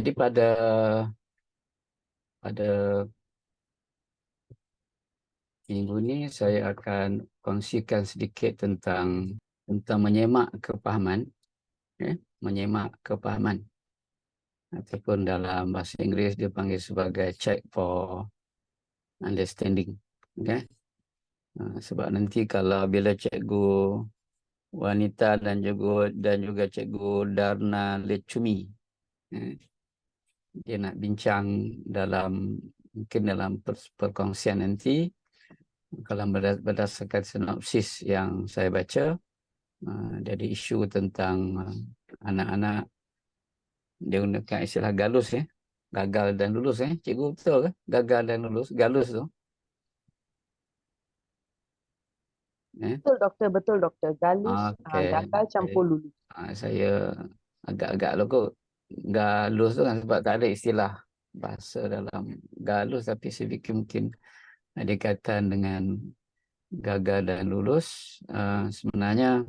Jadi pada minggu ini saya akan kongsikan sedikit tentang menyemak kepahaman, menyemak kepahaman, ataupun dalam bahasa Inggeris dipanggil sebagai check for understanding. Okay? Sebab nanti kalau bila cikgu wanita dan juga cikgu Darna Lecumi, dia nak bincang mungkin dalam perkongsian nanti, kalau berdasarkan sinopsis yang saya baca, dari isu tentang anak-anak, dia gunakan istilah galus, gagal dan lulus. Cikgu betul ke? Gagal dan lulus, galus tu. Betul doktor. Galus, Okey. gagal campur lulus. Saya agak-agak lokok galus tu kan, sebab tak ada istilah bahasa dalam galus, tapi saya fikir mungkin ada kaitan dengan gagal dan lulus. Sebenarnya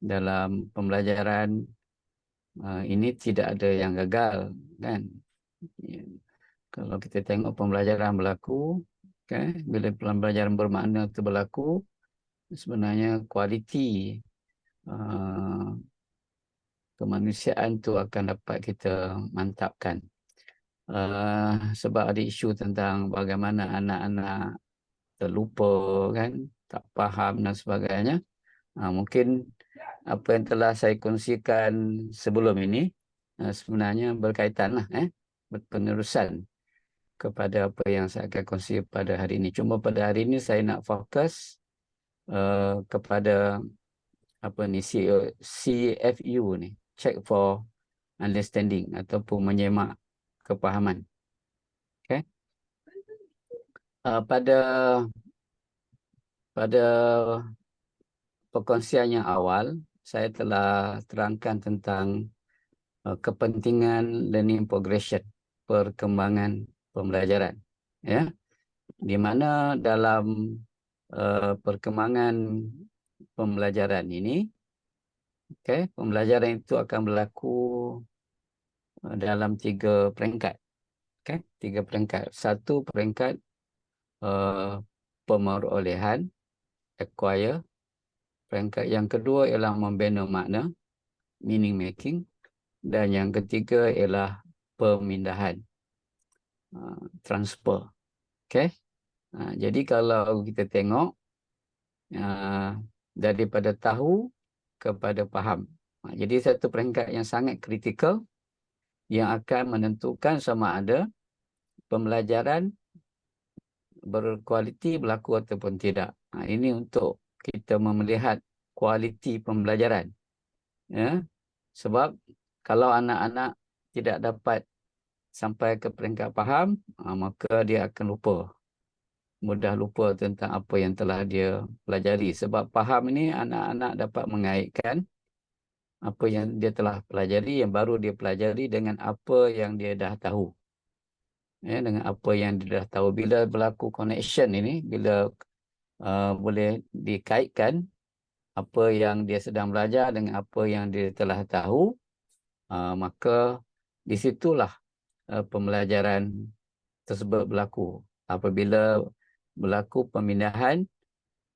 dalam pembelajaran ini tidak ada yang gagal, kan? Ya. Kalau kita tengok pembelajaran berlaku, bila pembelajaran bermakna itu berlaku, sebenarnya kualiti kemanusiaan itu akan dapat kita mantapkan. Sebab ada isu tentang bagaimana anak-anak terlupa, kan, tak faham dan sebagainya. Mungkin apa yang telah saya kongsikan sebelum ini sebenarnya berkaitan lah, berpenerusan kepada apa yang saya akan kongsi pada hari ini. Cuma pada hari ini saya nak fokus kepada apa ni, CFU ni, check for understanding ataupun menyemak kepahaman. Okay? Pada perkongsian yang awal, saya telah terangkan tentang kepentingan learning progression, perkembangan pembelajaran. Ya, di mana dalam perkembangan pembelajaran ini, pembelajaran itu akan berlaku dalam 3 peringkat. Okay? 3 peringkat. Satu peringkat pemerolehan, acquire. Peringkat yang kedua ialah membina makna, meaning making. Dan yang ketiga ialah pemindahan, transfer. Okay? Jadi kalau kita tengok daripada tahu kepada faham. Jadi satu peringkat yang sangat kritikal yang akan menentukan sama ada pembelajaran berkualiti berlaku ataupun tidak. Ini untuk kita melihat kualiti pembelajaran. Ya? Sebab kalau anak-anak tidak dapat sampai ke peringkat faham, maka dia akan lupa. Mudah lupa tentang apa yang telah dia pelajari. Sebab faham ini anak-anak dapat mengaitkan apa yang dia telah pelajari, yang baru dia pelajari, dengan apa yang dia dah tahu. Dengan apa yang dia dah tahu. Bila berlaku connection ini, bila boleh dikaitkan apa yang dia sedang belajar dengan apa yang dia telah tahu, maka di situlah pembelajaran tersebut berlaku. Apabila berlaku pemindahan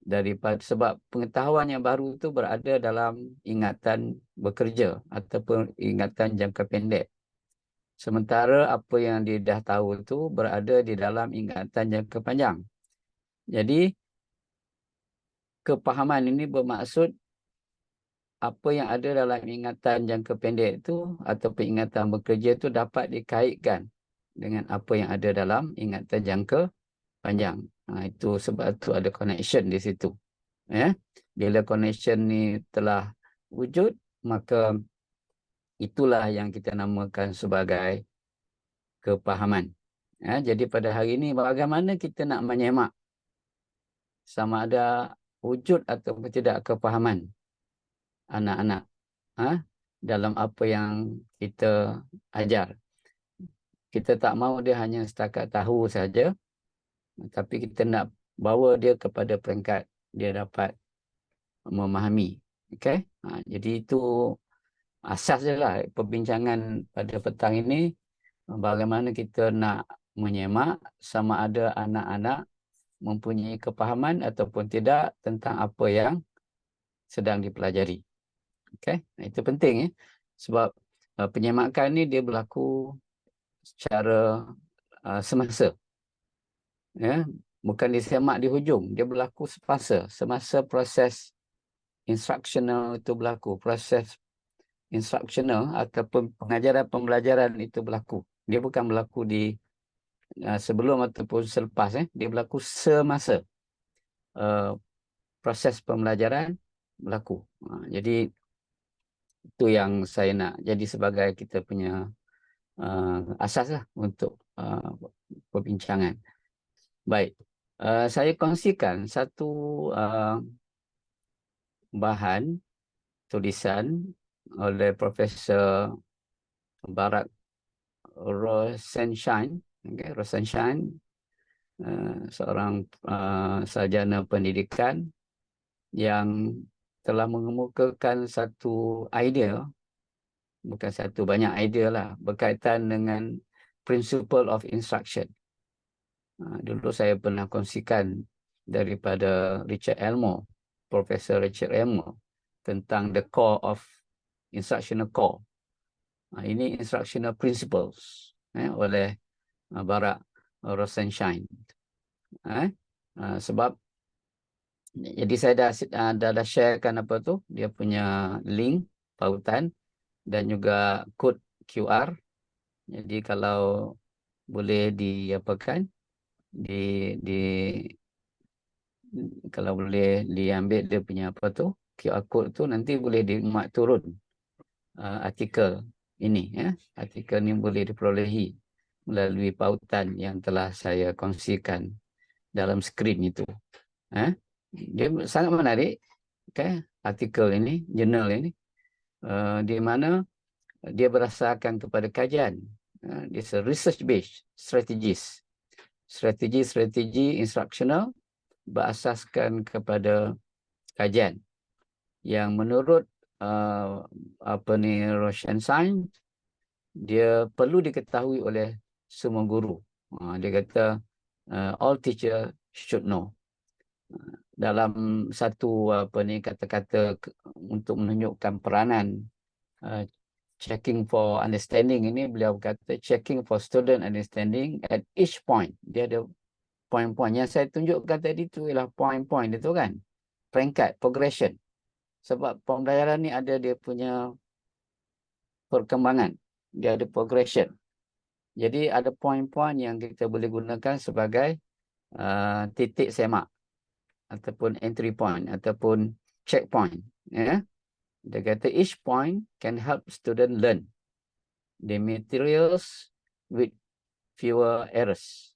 daripada, sebab pengetahuan yang baru itu berada dalam ingatan bekerja ataupun ingatan jangka pendek. Sementara apa yang dia dah tahu itu berada di dalam ingatan jangka panjang. Jadi kepahaman ini bermaksud apa yang ada dalam ingatan jangka pendek itu atau ingatan bekerja itu dapat dikaitkan dengan apa yang ada dalam ingatan jangka panjang. Itu sebab itu ada connection di situ. Bila connection ni telah wujud, maka itulah yang kita namakan sebagai kepahaman. Jadi pada hari ini, bagaimana kita nak menyemak sama ada wujud atau tidak kepahaman anak-anak dalam apa yang kita ajar. Kita tak mahu dia hanya setakat tahu saja, tapi kita nak bawa dia kepada peringkat dia dapat memahami. Jadi itu asas je lah perbincangan pada petang ini, bagaimana kita nak menyemak sama ada anak-anak mempunyai kepahaman ataupun tidak tentang apa yang sedang dipelajari. Okay? Itu penting sebab penyemakan ni dia berlaku secara semasa. Ya, bukan disemak di hujung, dia berlaku semasa proses instructional itu berlaku, proses instructional ataupun pengajaran pembelajaran itu berlaku. Dia bukan berlaku di sebelum ataupun selepas, dia berlaku semasa proses pembelajaran berlaku. Jadi itu yang saya nak jadi sebagai kita punya asas lah untuk perbincangan. Baik, saya kongsikan satu bahan tulisan oleh Profesor Barack Rosenshine, seorang sarjana pendidikan yang telah mengemukakan satu idea, bukan satu, banyak idea lah, berkaitan dengan principle of instruction. Dulu saya pernah kongsikan daripada Richard Elmore, Profesor Richard Elmore, tentang the core of instructional core. Ini instructional principles oleh Barack Rosenshine. Sebab jadi saya dah sharekan apa tu, dia punya link pautan dan juga kod QR. Jadi kalau boleh diapakan, kalau boleh diambil dia punya apa tu QR code tu, nanti boleh dimuat turun artikel ini, artikel ni boleh diperolehi melalui pautan yang telah saya kongsikan dalam skrin itu. Dia sangat menarik, artikel ini, jurnal ini, di mana dia berdasarkan kepada kajian. It's a research-based strategies. Strategi instructional berasaskan kepada kajian yang menurut Rosenshine, dia perlu diketahui oleh semua guru. Dia kata all teacher should know. Dalam satu kata-kata untuk menunjukkan peranan checking for understanding ini, beliau kata checking for student understanding at each point. Dia ada poin-poin yang saya tunjukkan tadi tu ialah poin-poin itu kan, peringkat, progression. Sebab pembelajaran ni ada dia punya perkembangan, dia ada progression. Jadi ada poin-poin yang kita boleh gunakan sebagai titik semak ataupun entry point ataupun checkpoint. Dia kata each point can help student learn the materials with fewer errors.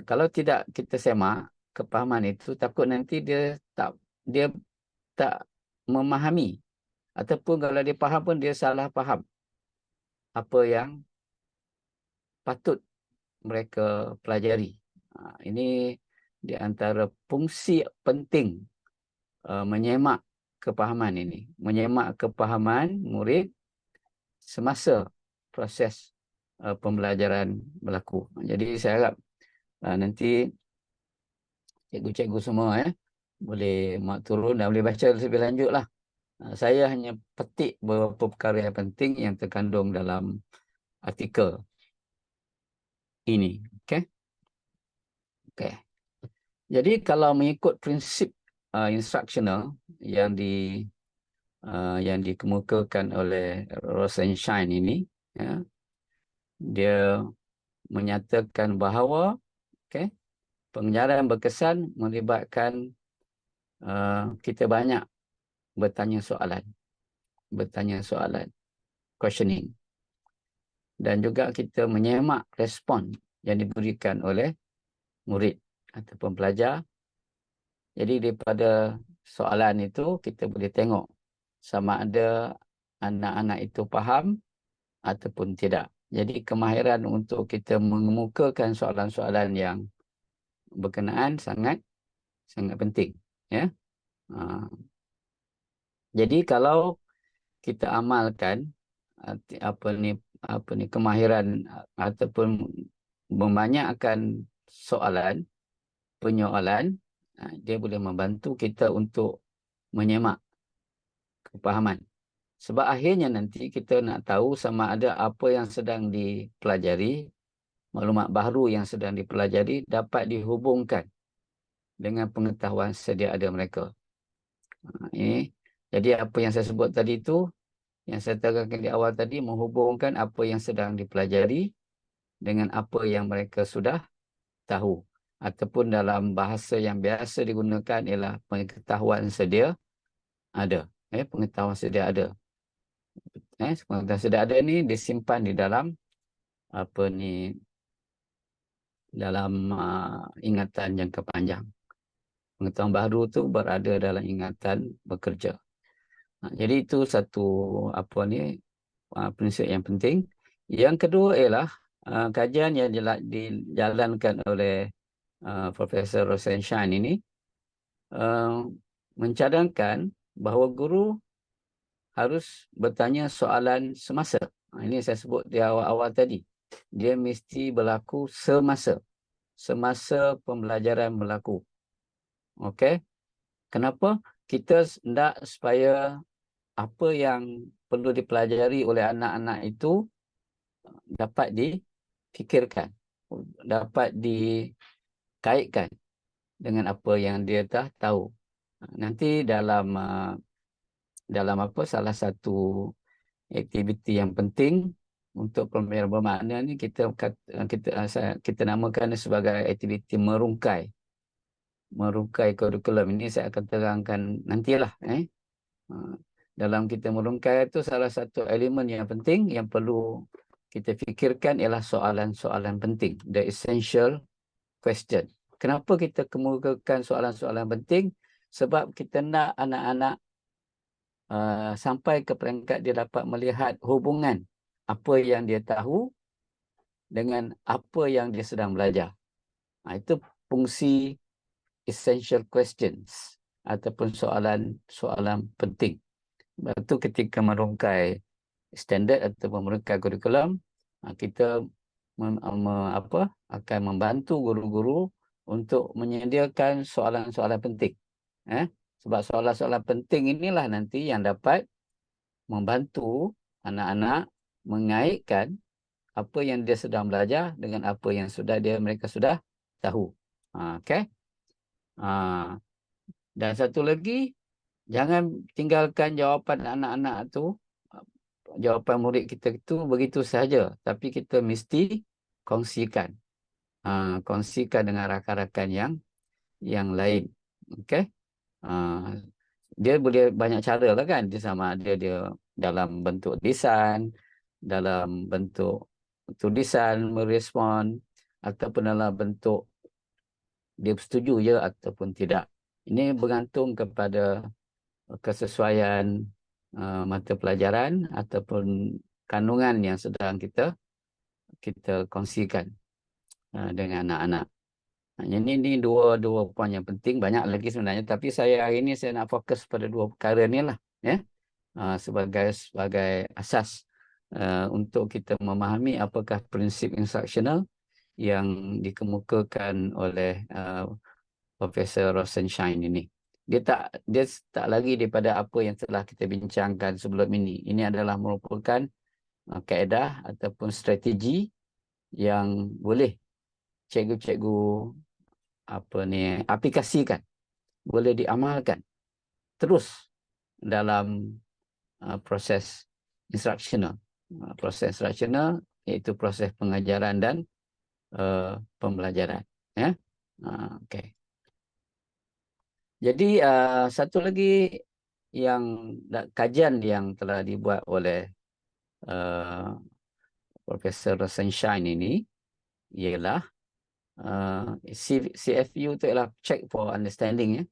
Kalau tidak kita semak kepahaman itu, takut nanti dia tak memahami, ataupun kalau dia faham pun dia salah faham apa yang patut mereka pelajari. Ini di antara fungsi penting menyemak kepahaman ini. Menyemak kepahaman murid semasa proses pembelajaran berlaku. Jadi saya harap nanti cikgu-cikgu semua boleh mak turun dan boleh baca lebih lanjut lah. Saya hanya petik beberapa perkara yang penting yang terkandung dalam artikel ini. Okey. Jadi kalau mengikut prinsip instructional yang dikemukakan oleh Rosenshine ini, dia menyatakan bahawa pengajaran berkesan melibatkan kita banyak bertanya soalan, questioning, dan juga kita menyemak respon yang diberikan oleh murid ataupun pelajar. Jadi daripada soalan itu kita boleh tengok sama ada anak-anak itu faham ataupun tidak. Jadi kemahiran untuk kita mengemukakan soalan-soalan yang berkenaan sangat penting. Jadi kalau kita amalkan apa ni kemahiran ataupun membanyakkan soalan, penyoalan, dia boleh membantu kita untuk menyemak kepahaman. Sebab akhirnya nanti kita nak tahu sama ada apa yang sedang dipelajari, maklumat baru yang sedang dipelajari dapat dihubungkan dengan pengetahuan sedia ada mereka. Jadi apa yang saya sebut tadi itu, yang saya terangkan di awal tadi, menghubungkan apa yang sedang dipelajari dengan apa yang mereka sudah tahu. Ataupun dalam bahasa yang biasa digunakan ialah pengetahuan sedia ada. Pengetahuan sedia ada. Pengetahuan sedia ada ni disimpan di dalam dalam ingatan jangka panjang. Pengetahuan baru tu berada dalam ingatan bekerja. Jadi itu satu prinsip yang penting. Yang kedua ialah kajian yang dijalankan oleh Profesor Rosenshine ini mencadangkan bahawa guru harus bertanya soalan semasa. Ini saya sebut di awal-awal tadi. Dia mesti berlaku semasa pembelajaran berlaku. Okey? Kenapa? Kita hendak supaya apa yang perlu dipelajari oleh anak-anak itu dapat difikirkan, dapat dikaitkan dengan apa yang dia dah tahu. Nanti dalam salah satu aktiviti yang penting untuk pembelajaran bermakna ni kita namakan sebagai aktiviti merungkai kurikulum. Ini saya akan terangkan nantilah. Dalam kita merungkai itu salah satu elemen yang penting yang perlu kita fikirkan ialah soalan-soalan penting, the essential question. Kenapa kita kemukakan soalan-soalan penting? Sebab kita nak anak-anak sampai ke peringkat dia dapat melihat hubungan apa yang dia tahu dengan apa yang dia sedang belajar. Itu fungsi essential questions ataupun soalan penting. Sebab itu ketika merungkai standard ataupun merungkai kurikulum, kita akan membantu guru-guru untuk menyediakan soalan-soalan penting. Sebab soalan-soalan penting inilah nanti yang dapat membantu anak-anak mengaitkan apa yang dia sedang belajar dengan apa yang mereka sudah tahu. Okey. Dan satu lagi, jangan tinggalkan jawapan anak-anak tu, jawapan murid kita itu begitu sahaja, tapi kita mesti kongsikan. Kongsikan dengan rakan-rakan yang lain. Okey. Dia boleh banyak cara lah kan. Dia sama ada dia dalam bentuk lisan, dalam bentuk tulisan merespon, ataupun dalam bentuk dia bersetuju je ataupun tidak. Ini bergantung kepada kesesuaian mata pelajaran ataupun kandungan yang sedang kita kongsikan dengan anak-anak. Ini dua poin yang penting, banyak lagi sebenarnya, tapi hari ini saya nak fokus pada dua perkara ni lah, sebagai asas untuk kita memahami apakah prinsip instructional yang dikemukakan oleh Profesor Rosenshine ini. Dia tak lagi daripada apa yang telah kita bincangkan sebelum ini. Ini adalah merupakan kaedah ataupun strategi yang boleh cikgu-cikgu aplikasikan, boleh diamalkan terus dalam proses instructional. Proses instructional iaitu proses pengajaran dan pembelajaran. Okey. Jadi satu lagi kajian yang telah dibuat oleh Profesor Rosenshine ini ialah CFU itu ialah check for understanding.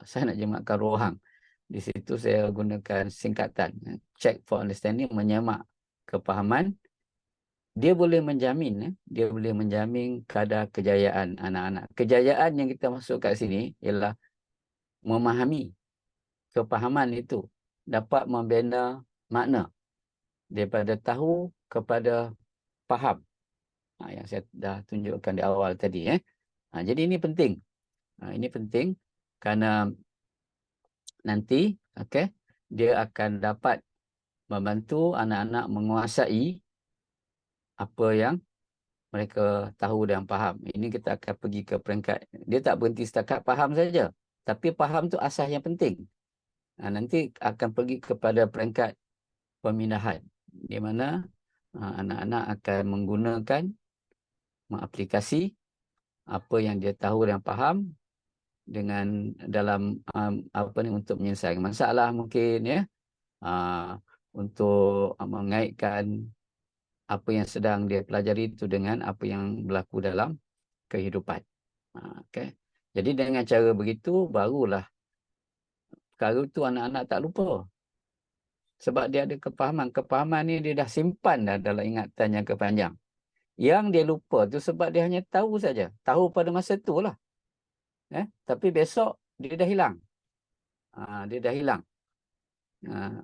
Saya nak jematkan rohang. Di situ saya gunakan singkatan check for understanding, menyemak kepahaman. Dia boleh menjamin kadar kejayaan anak-anak. Kejayaan yang kita masuk kat sini ialah memahami kepahaman itu dapat membina makna daripada tahu kepada faham. Yang saya dah tunjukkan di awal tadi. Jadi ini penting. Ini penting kerana nanti dia akan dapat membantu anak-anak menguasai apa yang mereka tahu dan faham. Ini kita akan pergi ke peringkat, dia tak berhenti setakat faham saja. Tapi faham tu asas yang penting. Nanti akan pergi kepada peringkat pemindahan, di mana anak-anak akan menggunakan, mengaplikasi apa yang dia tahu dan faham dengan dalam apa ni, untuk menyelesaikan masalah mungkin, ya, untuk mengaitkan apa yang sedang dia pelajari itu dengan apa yang berlaku dalam kehidupan. Jadi dengan cara begitu barulah perkara itu anak-anak tak lupa. Sebab dia ada kepahaman. Kepahaman ni dia dah simpan dah dalam ingatan yang kepanjang. Yang dia lupa tu sebab dia hanya tahu saja. Tahu pada masa tu lah. Tapi besok dia dah hilang. Dia dah hilang.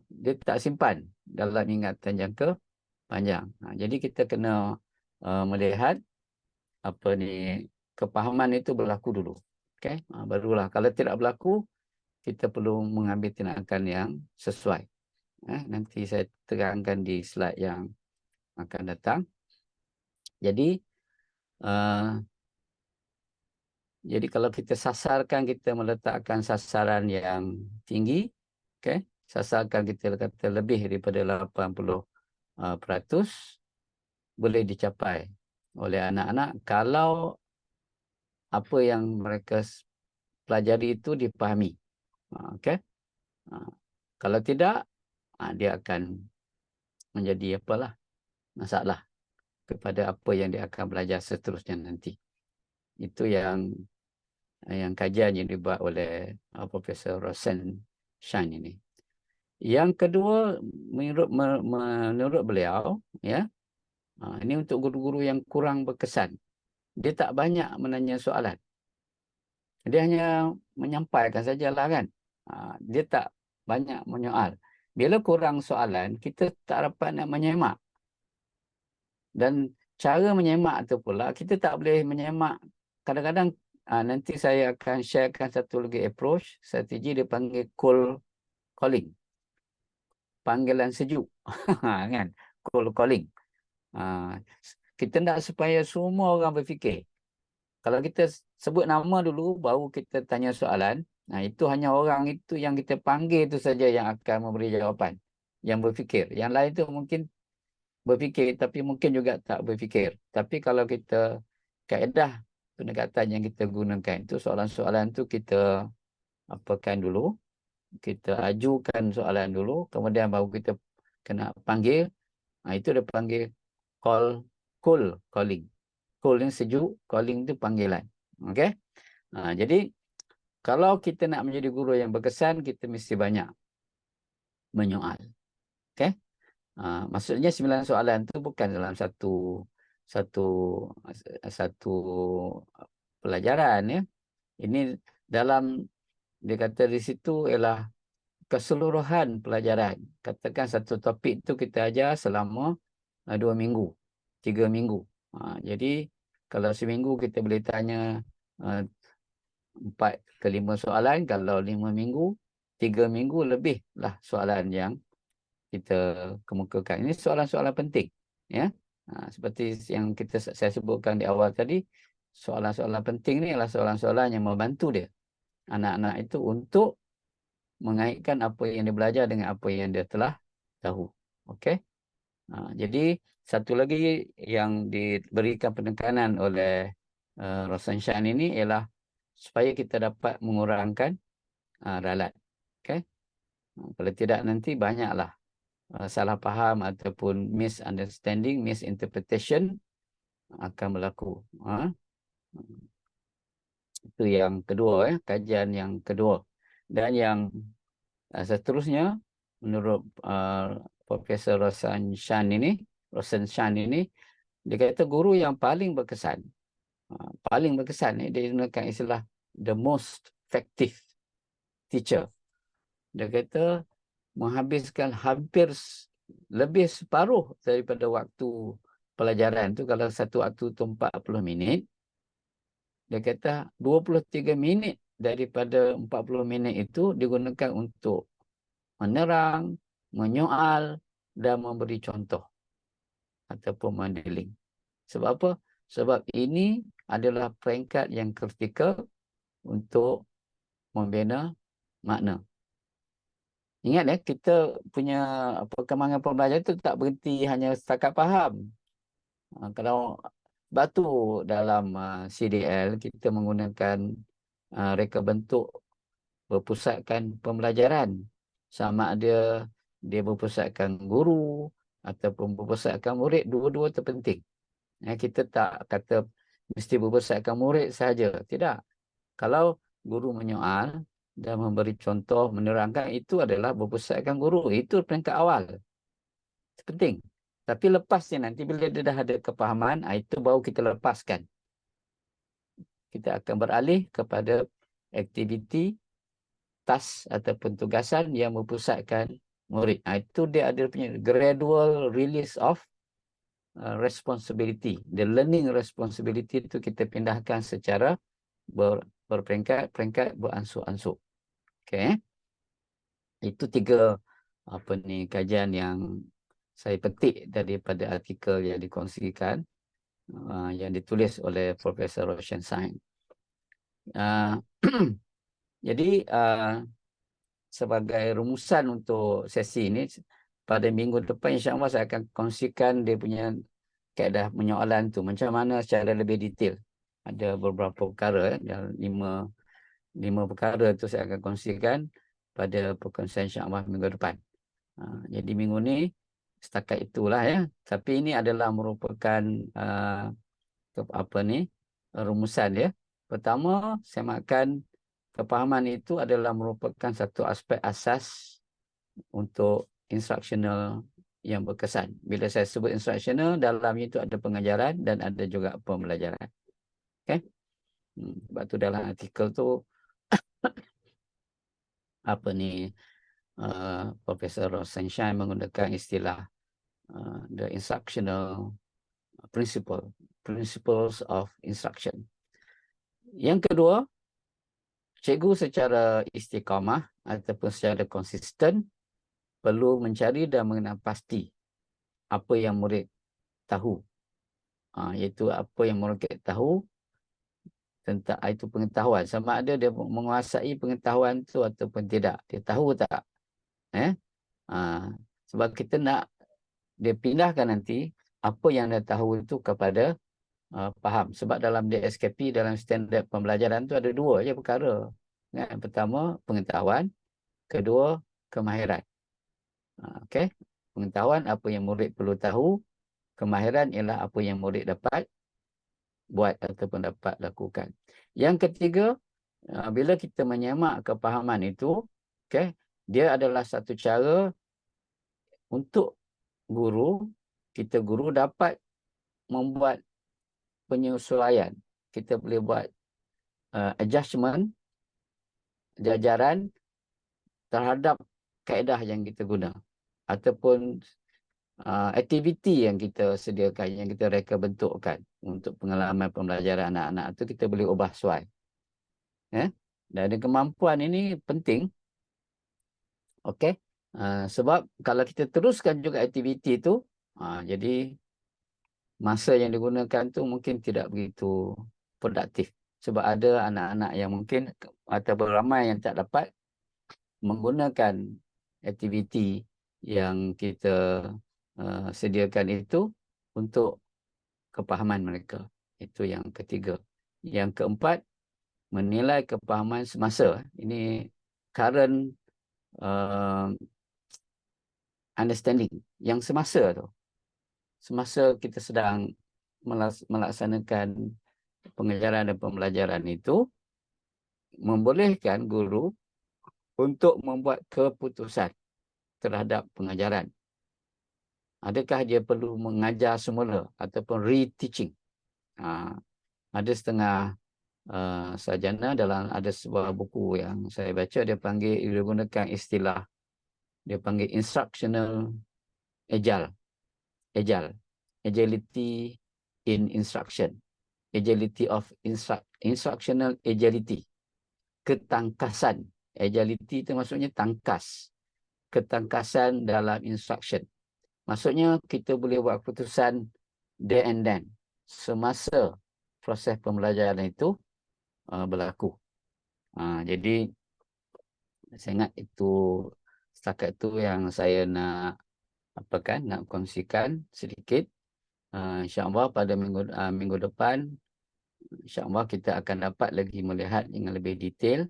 Dia tak simpan dalam ingatan yang kepanjang. Jadi kita kena melihat apa ni, kepahaman itu berlaku dulu. Barulah kalau tidak berlaku, kita perlu mengambil tindakan yang sesuai. Nanti saya terangkan di slide yang akan datang. Jadi kalau kita sasarkan, kita meletakkan sasaran yang tinggi, sasarkan kita kata lebih daripada 80%, boleh dicapai oleh anak-anak kalau apa yang mereka pelajari itu dipahami. Kalau tidak, dia akan menjadi masalah kepada apa yang dia akan belajar seterusnya nanti. Itu yang kajian yang dibuat oleh Profesor Rosenshein ini. Yang kedua, menurut beliau, ini untuk guru-guru yang kurang berkesan. Dia tak banyak menanya soalan. Dia hanya menyampaikan sajalah kan. Dia tak banyak menyoal. Bila kurang soalan, kita tak dapat nak menyemak. Dan cara menyemak tu pula, kita tak boleh menyemak. Kadang-kadang nanti saya akan sharekan satu lagi approach, strategi dia panggil cold calling. Panggilan sejuk. Kan? Cold calling. Kita nak supaya semua orang berfikir. Kalau kita sebut nama dulu, baru kita tanya soalan, itu hanya orang itu yang kita panggil itu saja yang akan memberi jawapan. Yang berfikir. Yang lain tu mungkin berfikir, tapi mungkin juga tak berfikir. Tapi kalau kita, kaedah pendekatan yang kita gunakan itu, soalan-soalan tu kita apakan dulu, kita ajukan soalan dulu, kemudian baru kita kena panggil. Itu dia panggil cold calling. Cold ni sejuk, calling tu panggilan. Jadi kalau kita nak menjadi guru yang berkesan, kita mesti banyak menyoal. Maksudnya 9 soalan tu bukan dalam satu pelajaran, ya. Ini dalam, dia kata di situ ialah keseluruhan pelajaran. Katakan satu topik tu kita ajar selama 2 minggu, 3 minggu. Jadi kalau seminggu kita boleh tanya 4 ke 5 soalan, kalau 5 minggu, 3 minggu lebih lah soalan yang kita kemukakan. Ini soalan-soalan penting, ya. Seperti yang saya sebutkan di awal tadi, soalan-soalan penting ni adalah soalan-soalan yang membantu dia, anak-anak itu, untuk mengaitkan apa yang dia belajar dengan apa yang dia telah tahu. Jadi satu lagi yang diberikan penekanan oleh Rosenshein ini ialah supaya kita dapat mengurangkan ralat. Kalau tidak, nanti banyaklah salah faham ataupun misunderstanding, misinterpretation akan berlaku. Itu yang kedua, kajian yang kedua. Dan yang seterusnya, menurut Profesor Rosenshein ini, dia kata guru yang paling berkesan, dia gunakan istilah the most effective teacher. Dia kata menghabiskan hampir lebih separuh daripada waktu pelajaran tu. Kalau satu waktu tu 40 minit, dia kata 23 minit daripada 40 minit itu digunakan untuk menerang, menyoal dan memberi contoh ataupun modeling. Sebab apa? Sebab ini adalah peringkat yang kritikal untuk membina makna. Ingat ya, kita punya perkembangan pembelajaran itu tak berhenti hanya setakat faham. Kalau sebab tu dalam CDL kita menggunakan reka bentuk berpusatkan pembelajaran. Sama ada dia berpusatkan guru ataupun berpusatkan murid, dua-dua terpenting. Kita tak kata mesti berpusatkan murid sahaja. Tidak. Kalau guru menyoal dan memberi contoh, menerangkan, itu adalah berpusatkan guru. Itu peringkat awal. Itu penting. Tapi lepasnya nanti bila dia dah ada kepahaman, itu baru kita lepaskan. Kita akan beralih kepada aktiviti, task ataupun tugasan yang berpusatkan murid. Itu dia ada punya gradual release of responsibility. The learning responsibility itu kita pindahkan secara berperingkat, beransur-ansur. Okay. Itu 3 kajian yang saya petik daripada artikel yang dikongsikan, yang ditulis oleh Profesor Roshan Sain. Jadi sebagai rumusan untuk sesi ini, pada minggu depan insya-Allah saya akan kongsikan dia punya kaedah menyoalan tu macam mana secara lebih detail. Ada beberapa perkara, yang 5 perkara tu saya akan kongsikan pada perkongsian insya-Allah minggu depan. Jadi minggu ni setakat itulah ya. Tapi ini adalah merupakan rumusan ya. Pertama, semakan kepahaman itu adalah merupakan satu aspek asas untuk instructional yang berkesan. Bila saya sebut instructional, dalam itu ada pengajaran dan ada juga pembelajaran. Okay? Sebab tu dalam artikel tu Profesor Rosenshine menggunakan istilah the instructional principles of instruction. Yang kedua, cikgu secara istiqamah ataupun secara konsisten perlu mencari dan mengenal pasti apa yang murid tahu. Iaitu apa yang murid tahu tentang itu pengetahuan. Sama ada dia menguasai pengetahuan itu ataupun tidak. Dia tahu tak? Sebab kita nak dia pindahkan nanti apa yang dia tahu itu kepada faham. Sebab dalam DSKP, dalam standard pembelajaran tu ada 2 je perkara. Yang pertama, pengetahuan. Kedua, kemahiran. Okey. Pengetahuan apa yang murid perlu tahu. Kemahiran ialah apa yang murid dapat buat ataupun dapat lakukan. Yang ketiga, bila kita menyemak kepahaman itu, okey, dia adalah satu cara untuk guru dapat membuat penyesuaian. Kita boleh buat adjustment jajaran terhadap kaedah yang kita guna ataupun aktiviti yang kita sediakan, yang kita reka bentukkan untuk pengalaman pembelajaran anak-anak itu kita boleh ubah suai. Dan kemampuan ini penting. Okey. Sebab kalau kita teruskan juga aktiviti itu, jadi masa yang digunakan tu mungkin tidak begitu produktif. Sebab ada anak-anak yang mungkin atau ramai yang tak dapat menggunakan aktiviti yang kita sediakan itu untuk kepahaman mereka. Itu yang ketiga. Yang keempat, menilai kepahaman semasa. Ini current understanding yang semasa tu. Semasa kita sedang melaksanakan pengajaran dan pembelajaran itu, membolehkan guru untuk membuat keputusan terhadap pengajaran. Adakah dia perlu mengajar semula ataupun reteaching? Ada setengah sarjana ada sebuah buku yang saya baca, dia gunakan istilah Dia panggil instructional agility in instruction, agility of instructional agility, ketangkasan. Agility itu maksudnya tangkas, ketangkasan dalam instruction. Maksudnya kita boleh buat keputusan there and then, semasa proses pembelajaran itu berlaku. Jadi saya ingat itu, setakat itu yang saya nak kongsikan sedikit. InsyaAllah pada minggu depan, InsyaAllah kita akan dapat lagi melihat dengan lebih detail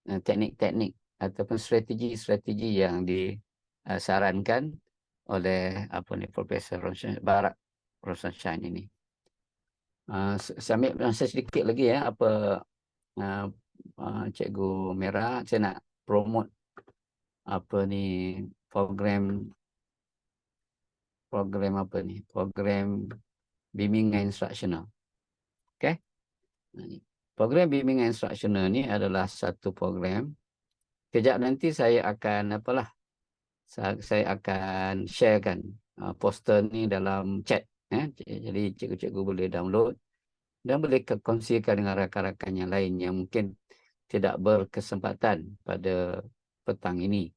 teknik-teknik ataupun strategi-strategi yang disarankan oleh Profesor Barak Roshan ini. Saya ambil masa sedikit lagi ya, Cikgu Mira, saya nak promote program bimbingan instruksional. Okey. Program bimbingan instruksional ni adalah satu program. Kejap nanti saya akan saya akan sharekan poster ni dalam chat. Jadi cikgu-cikgu boleh download dan boleh kongsikan dengan rakan-rakan yang lain yang mungkin tidak berkesempatan pada petang ini.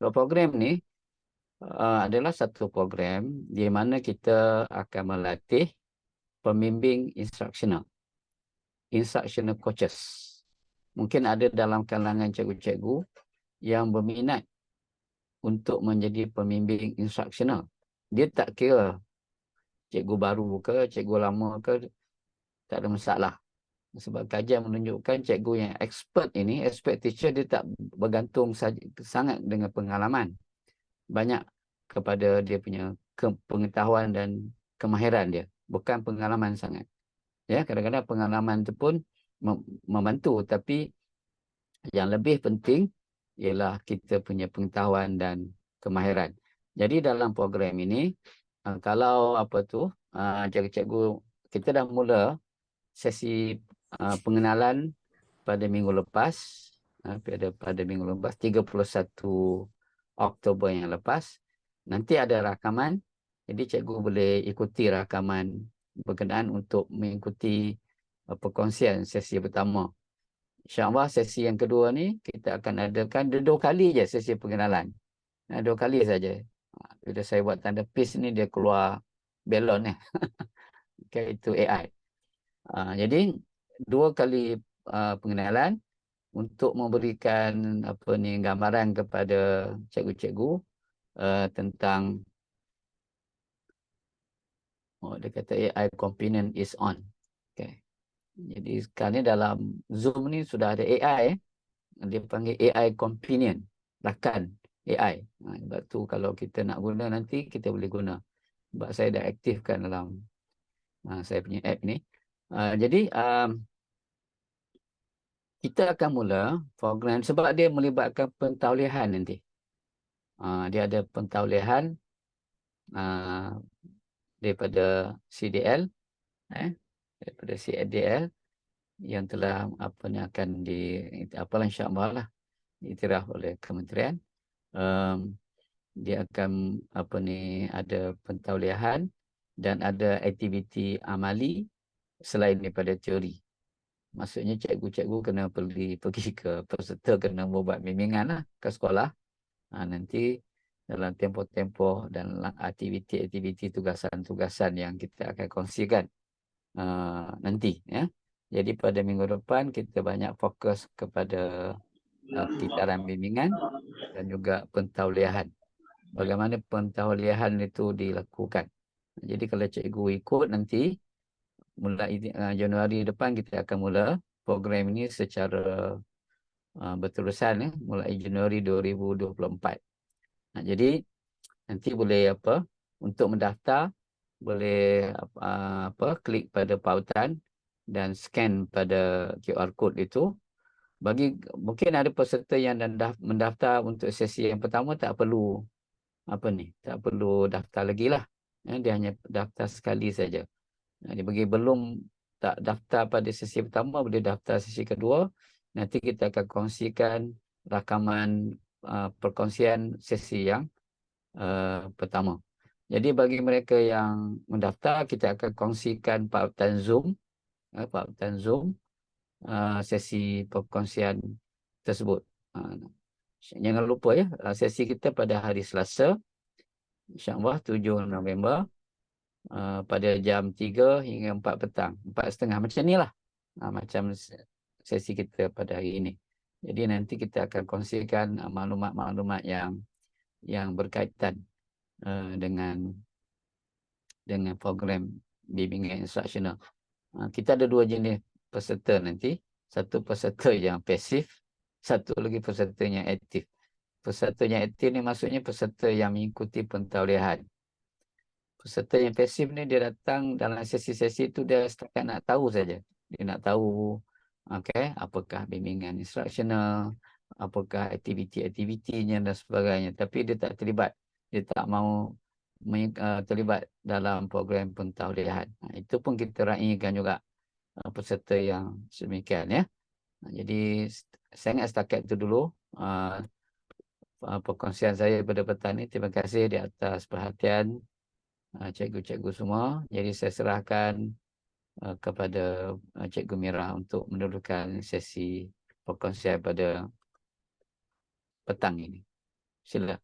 Program ni adalah satu program di mana kita akan melatih pembimbing instruksional coaches. Mungkin ada dalam kalangan cikgu-cikgu yang berminat untuk menjadi pembimbing instruksional. Dia tak kira cikgu baru ke, cikgu lama ke, tak ada masalah. Sebab kajian menunjukkan cikgu yang expert ini, expert teacher, dia tak bergantung sangat dengan pengalaman. Banyak kepada dia punya pengetahuan dan kemahiran dia, bukan pengalaman sangat. Ya, kadang-kadang pengalaman itu pun membantu, tapi yang lebih penting ialah kita punya pengetahuan dan kemahiran. Jadi dalam program ini, kalau cikgu-cikgu, kita dah mula sesi pengenalan pada minggu lepas, pada minggu lepas 31 Oktober yang lepas. Nanti ada rakaman, jadi cikgu boleh ikuti rakaman berkenaan untuk mengikuti perkongsian sesi pertama. InsyaAllah sesi yang kedua ni kita akan adakan 2 kali je sesi pengenalan. 2 kali saja. Bila saya buat tanda peace ni, dia keluar belon. Okay, itu AI. Jadi 2 kali pengenalan untuk memberikan gambaran kepada cikgu-cikgu tentang dia kata AI component is on. Okay. Jadi sekarang ni dalam Zoom ni sudah ada AI. Dia panggil AI companion, rakan AI. Sebab tu kalau kita nak guna nanti, kita boleh guna. Sebab saya dah aktifkan dalam saya punya app ni. Jadi kita akan mula program sebab dia melibatkan pentaulihan nanti. Dia ada pentaulihan daripada CDL, daripada CDL yang telah akan insya-Allah lah diiktiraf oleh kementerian. Dia akan ada pentaulihan dan ada aktiviti amali selain daripada teori. Maksudnya cikgu-cikgu kena pergi ke peserta, kena buat bimbingan lah ke sekolah. Nanti dalam tempoh-tempoh dan aktiviti-aktiviti tugasan-tugasan yang kita akan kongsikan nanti. Jadi pada minggu depan kita banyak fokus kepada kitaran bimbingan dan juga pentauliahan. Bagaimana pentauliahan itu dilakukan. Jadi kalau cikgu ikut nanti, mulai Januari depan kita akan mula program ini secara berterusan mulai Januari 2024. Jadi nanti boleh untuk mendaftar boleh klik pada pautan dan scan pada QR code itu. Mungkin ada peserta yang mendaftar untuk sesi yang pertama, tak perlu tak perlu daftar lagi lah. Dia hanya daftar sekali saja. Jadi bagi belum tak daftar pada sesi pertama, boleh daftar sesi kedua. Nanti kita akan kongsikan rakaman perkongsian sesi yang pertama. Jadi bagi mereka yang mendaftar, kita akan kongsikan pautan Zoom, sesi perkongsian tersebut. Jangan lupa ya, sesi kita pada hari Selasa, insya-Allah 7 November, pada jam 3 hingga 4 petang, 4:30 macam ni lah. Macam sesi kita pada hari ini. Jadi nanti kita akan kongsikan maklumat-maklumat yang berkaitan dengan program bimbingan instruksional. Kita ada 2 jenis peserta nanti. Satu peserta yang pasif, satu lagi peserta yang aktif. Peserta yang aktif ni maksudnya peserta yang mengikuti pentauliahan. Peserta yang pasif ni dia datang dalam sesi-sesi tu dia setakat nak tahu saja. Dia nak tahu apakah bimbingan instruksional, apakah aktiviti-aktivitinya dan sebagainya. Tapi dia tak terlibat. Dia tak mahu terlibat dalam program pentauliahan. Itu pun kita raikan juga peserta yang sedemikian ya. Jadi saya ingat setakat itu dulu perkongsian saya pada petang ini. Terima kasih di atas perhatian cikgu-cikgu semua. Jadi saya serahkan kepada Cikgu Mira untuk meneruskan sesi perkongsian pada petang ini. Sila.